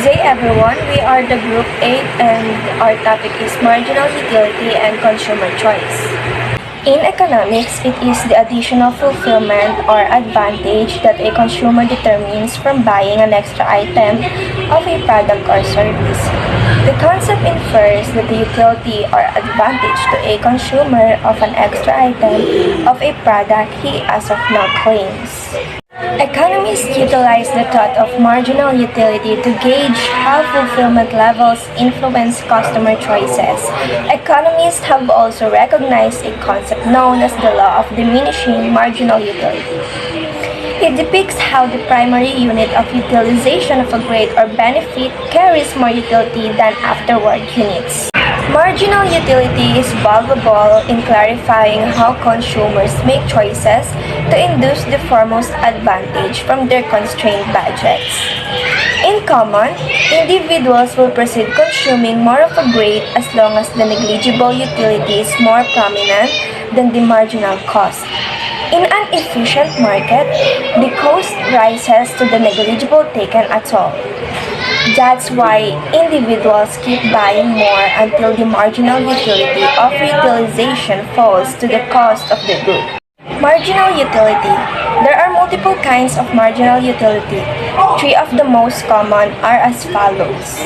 Good day everyone, we are the Group 8 and our topic is marginal utility and consumer choice. In economics, it is the additional fulfillment or advantage that a consumer determines from buying an extra item of a product or service. The concept infers that the utility or advantage to a consumer of an extra item of a product he as of now claims. Economists utilize the thought of marginal utility to gauge how fulfillment levels influence customer choices. Economists have also recognized a concept known as the law of diminishing marginal utility. It depicts how the primary unit of utilization of a good or benefit carries more utility than afterward units. Marginal utility is valuable in clarifying how consumers make choices to induce the foremost advantage from their constrained budgets. In common, individuals will proceed consuming more of a good as long as the negligible utility is more prominent than the marginal cost. In an efficient market, the cost rises to the negligible taken at all. That's why individuals keep buying more until the marginal utility of utilization falls to the cost of the good. Marginal utility. There are multiple kinds of marginal utility. Three of the most common are as follows.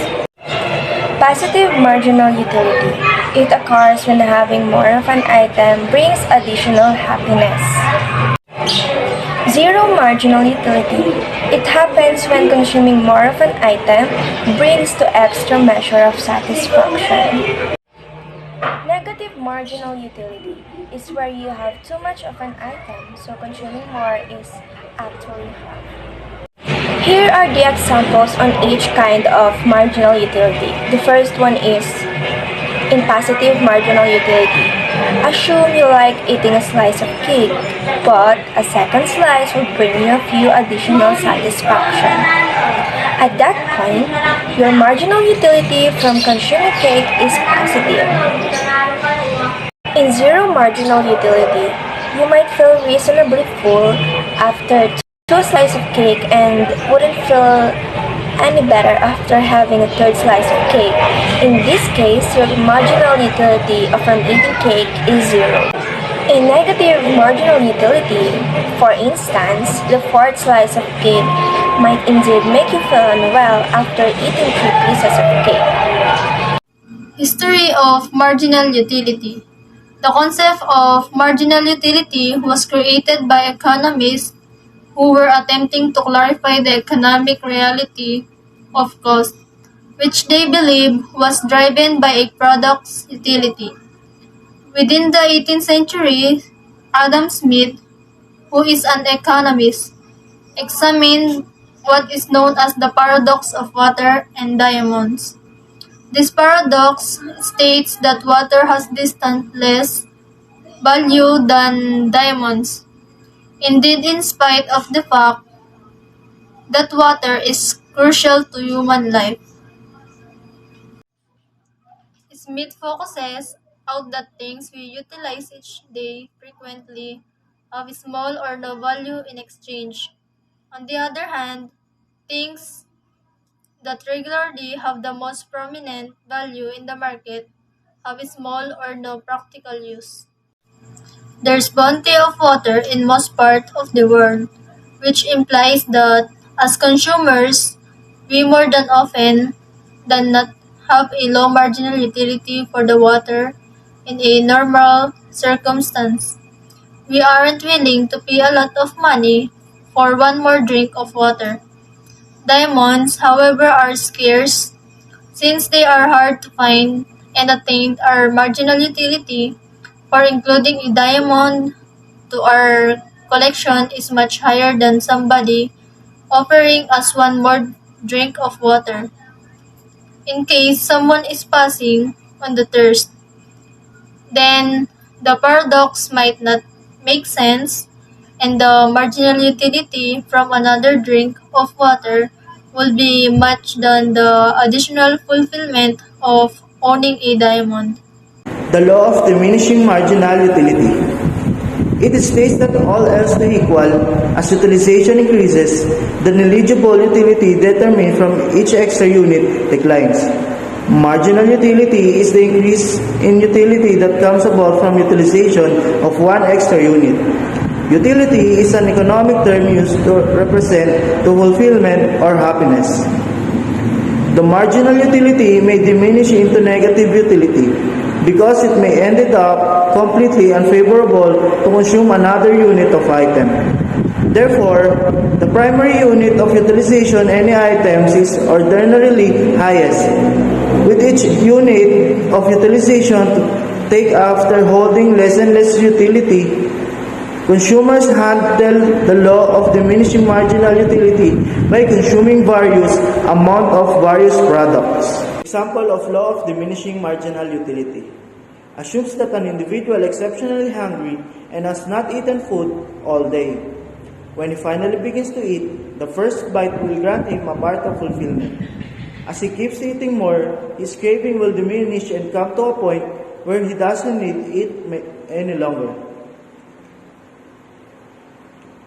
Positive marginal utility. It occurs when having more of an item brings additional happiness. Zero marginal utility. It happens when consuming more of an item brings to extra measure of satisfaction. Negative marginal utility is where you have too much of an item, so consuming more is actually harmful. Here are the examples on each kind of marginal utility. The first one is in positive marginal utility. Assume you like eating a slice of cake, but a second slice will bring you a few additional satisfaction. At that point, your marginal utility from consuming cake is positive. In zero marginal utility, you might feel reasonably full after two slices of cake and wouldn't feel any better after having a third slice of cake. In this case, your marginal utility from eating cake is zero. In negative marginal utility, for instance, the fourth slice of cake might indeed make you feel unwell after eating 3 pieces of cake. History of marginal utility. The concept of marginal utility was created by economists who were attempting to clarify the economic reality of cost, which they believed was driven by a product's utility. Within the 18th century, Adam Smith, who is an economist, examined what is known as the paradox of water and diamonds. This paradox states that water has distant less value than diamonds. Indeed, in spite of the fact that water is crucial to human life. Smith focuses out that things we utilize each day frequently have small or no value in exchange. On the other hand, things that regularly have the most prominent value in the market have small or no practical use. There's plenty of water in most parts of the world, which implies that as consumers, we more than often than not have a low marginal utility for the water in a normal circumstance. We aren't willing to pay a lot of money for one more drink of water. Diamonds, however, are scarce since they are hard to find and attain. Our marginal utility for including a diamond to our collection is much higher than somebody offering us one more drink of water. In case someone is passing on the thirst, then the paradox might not make sense and the marginal utility from another drink of water will be much than the additional fulfillment of owning a diamond. The law of diminishing marginal utility. It states that all else being equal, as utilization increases, the negligible utility determined from each extra unit declines. Marginal utility is the increase in utility that comes about from utilization of one extra unit. Utility is an economic term used to represent the fulfillment or happiness. The marginal utility may diminish into negative utility because it may end up completely unfavorable to consume another unit of item. Therefore, the primary unit of utilization any items is ordinarily highest, with each unit of utilization to take after holding less and less utility. Consumers handle the law of diminishing marginal utility by consuming various amount of various products. Example of law of diminishing marginal utility assumes that an individual is exceptionally hungry and has not eaten food all day. When he finally begins to eat, the first bite will grant him a part of fulfillment. As he keeps eating more, his craving will diminish and come to a point where he doesn't need it any longer.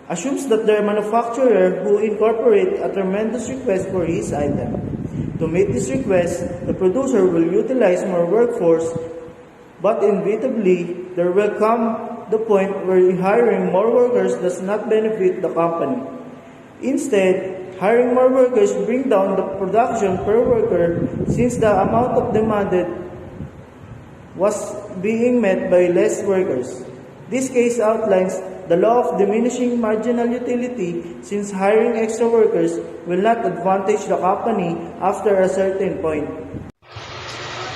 Assumes that the manufacturer who incorporate a tremendous request for his item. To meet this request, the producer will utilize more workforce, but inevitably, there will come the point where hiring more workers does not benefit the company. Instead, hiring more workers bring down the production per worker since the amount of demanded was being met by less workers. This case outlines the law of diminishing marginal utility since hiring extra workers will not advantage the company after a certain point.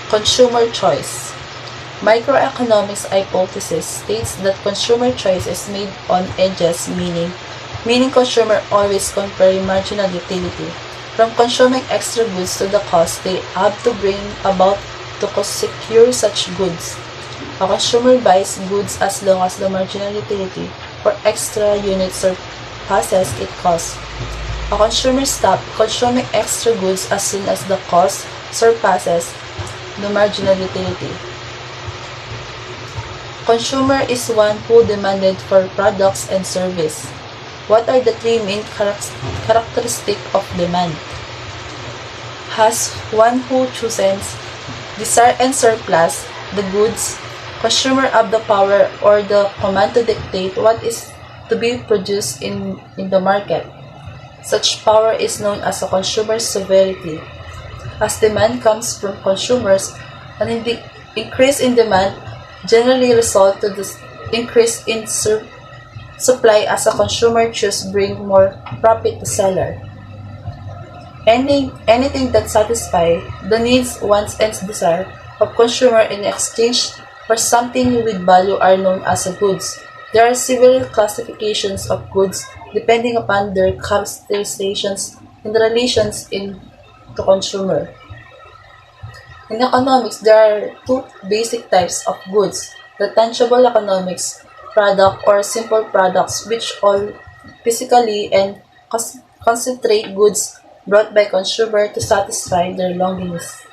Consumer choice. Microeconomics hypothesis states that consumer choice is made on edges, meaning consumer always comparing marginal utility from consuming extra goods to the cost they have to bring about to secure such goods. A consumer buys goods as long as the marginal utility for extra units surpasses its cost. A consumer stops consuming extra goods as soon as the cost surpasses the marginal utility. Consumer is one who demanded for products and service. What are the three main characteristics of demand? Has one who chooses desire and surplus the goods. Consumer have the power or the command to dictate what is to be produced in the market. Such power is known as a consumer sovereignty. As demand comes from consumers, an increase in demand generally results to the increase in supply as a consumer chooses bring more profit to seller. Anything that satisfies the needs, wants, and desire of consumer in exchange for something with value are known as goods. There are several classifications of goods depending upon their characterizations and relations to consumer. In economics, there are two basic types of goods: the tangible economics product or simple products, which all physically and concentrate goods brought by consumer to satisfy their longings,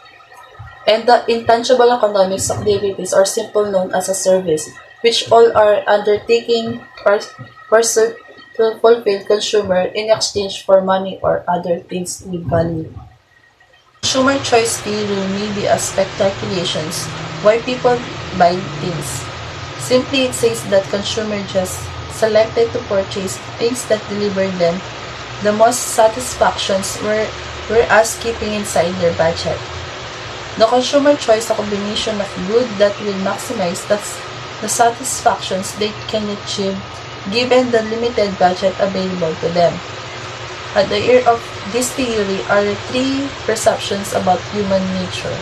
and the intangible economics activities or simple known as a service, which all are undertaking or pursued to fulfill consumer in exchange for money or other things with value. Consumer choice theory may be a speculations why people buy things. Simply it says that consumer just selected to purchase things that deliver them the most satisfactions whereas keeping inside their budget. The consumer choice a combination of good that will maximize the satisfactions they can achieve given the limited budget available to them. At the heart of this theory are the three perceptions about human nature.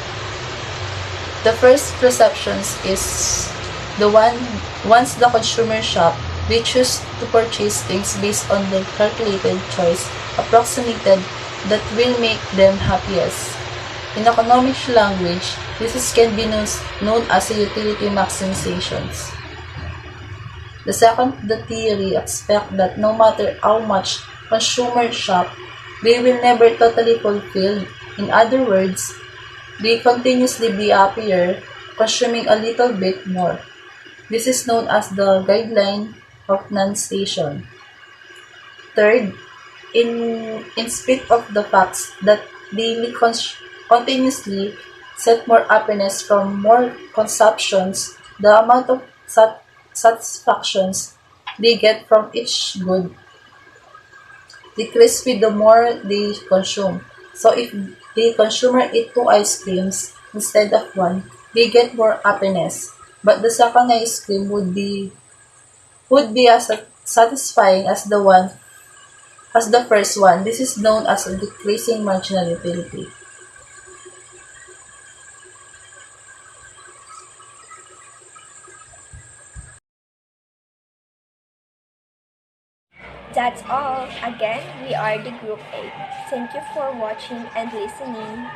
The first perception is the one once the consumer shop, they choose to purchase things based on the calculated choice approximated that will make them happiest. In economic language, can be known as a utility maximizations. The second, the theory expects that no matter how much consumers shop, they will never totally fulfill. In other words, they continuously be happier, consuming a little bit more. This is known as the guideline of non-station. Third, in spite of the facts that daily continuously set more happiness from more consumptions, the amount of satisfactions they get from each good decrease with the more they consume. So if the consumer eat two ice creams instead of one, they get more happiness. But the second ice cream would be as satisfying as the first one. This is known as a decreasing marginal utility. That's all. Again, we are the Group 8. Thank you for watching and listening.